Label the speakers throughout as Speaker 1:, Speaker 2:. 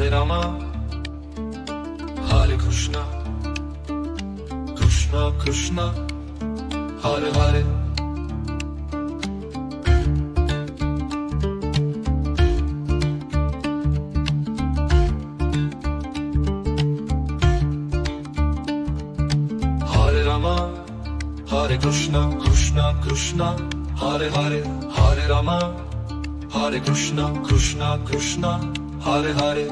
Speaker 1: Hare Rama, Hare Krishna, Krishna Krishna, Hare Hare. Hare Rama, Hare Krishna, Krishna Krishna, Hare Hare. Hare Rama, Hare Krishna, Krishna Krishna, Hare Hare.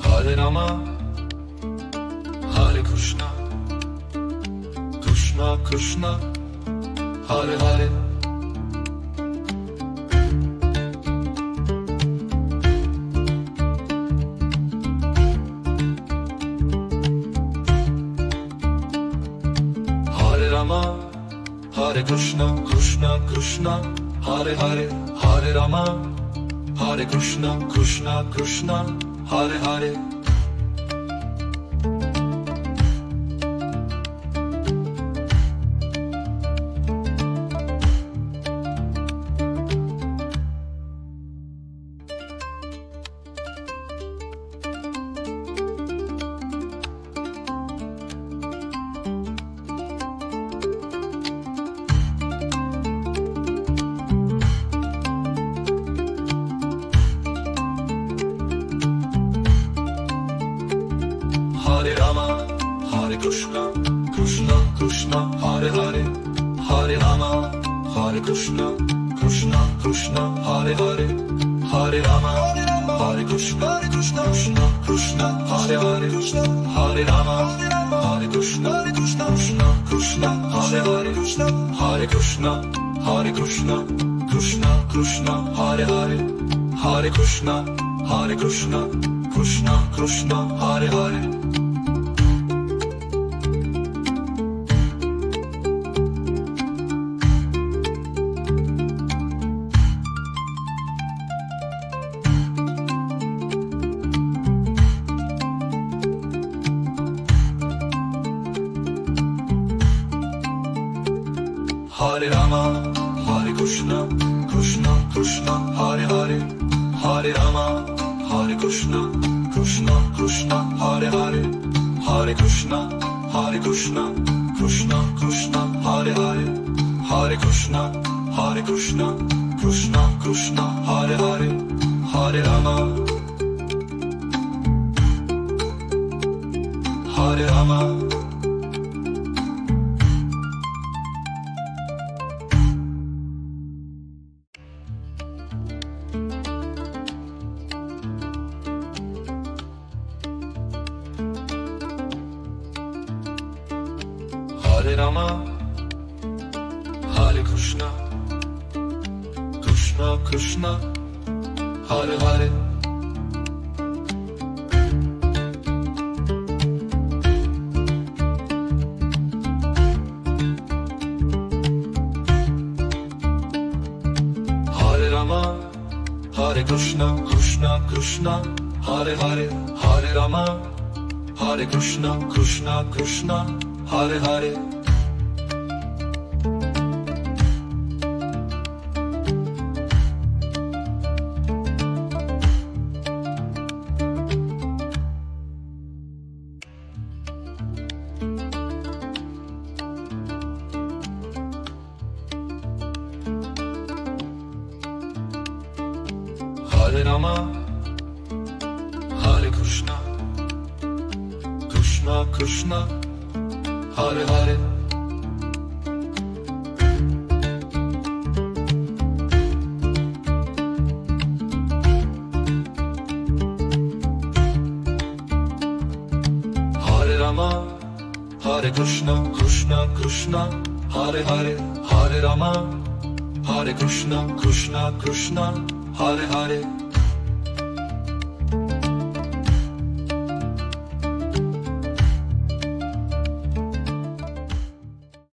Speaker 1: Hare Rama, Hare Krishna, Krishna Krishna, Hare Hare. Hare Rama, Hare Krishna, Krishna Krishna, Hare Hare. Hare Rama, Hare Krishna, Krishna Krishna, Hare Hare. Hare Rama, Hare Krishna, Krishna Krishna, Hare Hare. Hare Rama, Hare Krishna, Krishna Krishna, Hare Hare. Hare Rama, Hare Krishna, Krishna Krishna, Hare Hare. Hare Rama, Hare Krishna, Krishna Krishna, Hare Hare. Hare Krishna, Hare Krishna, Krishna Krishna, Hare Hare. Hare Krishna, Hare Krishna, Krishna Krishna, Hare Hare. Hare Rama, Hare Krishna, Krishna Krishna, Hare Hare. Hare Rama, Hare Krishna, Krishna Krishna, Hare Hare. Hare Krishna, Hare Krishna, Krishna Krishna, Hare Hare. Hare Krishna, Hare Krishna, Krishna Krishna, Hare Hare. Hare Rama, Hare Rama. Hare Rama, Hare Krishna, Krishna Krishna, Hare Hare. Hare Rama, Hare Krishna, Krishna Krishna, Hare Hare. Hare Rama, Hare Krishna, Krishna Krishna, Hare Hare. Hare Rama, Hare Krishna, Krishna Krishna, Hare Hare. Hare Rama, Hare Krishna, Krishna Krishna, Hare Hare. Hare Rama, Hare Krishna, Krishna Krishna, Hare Hare.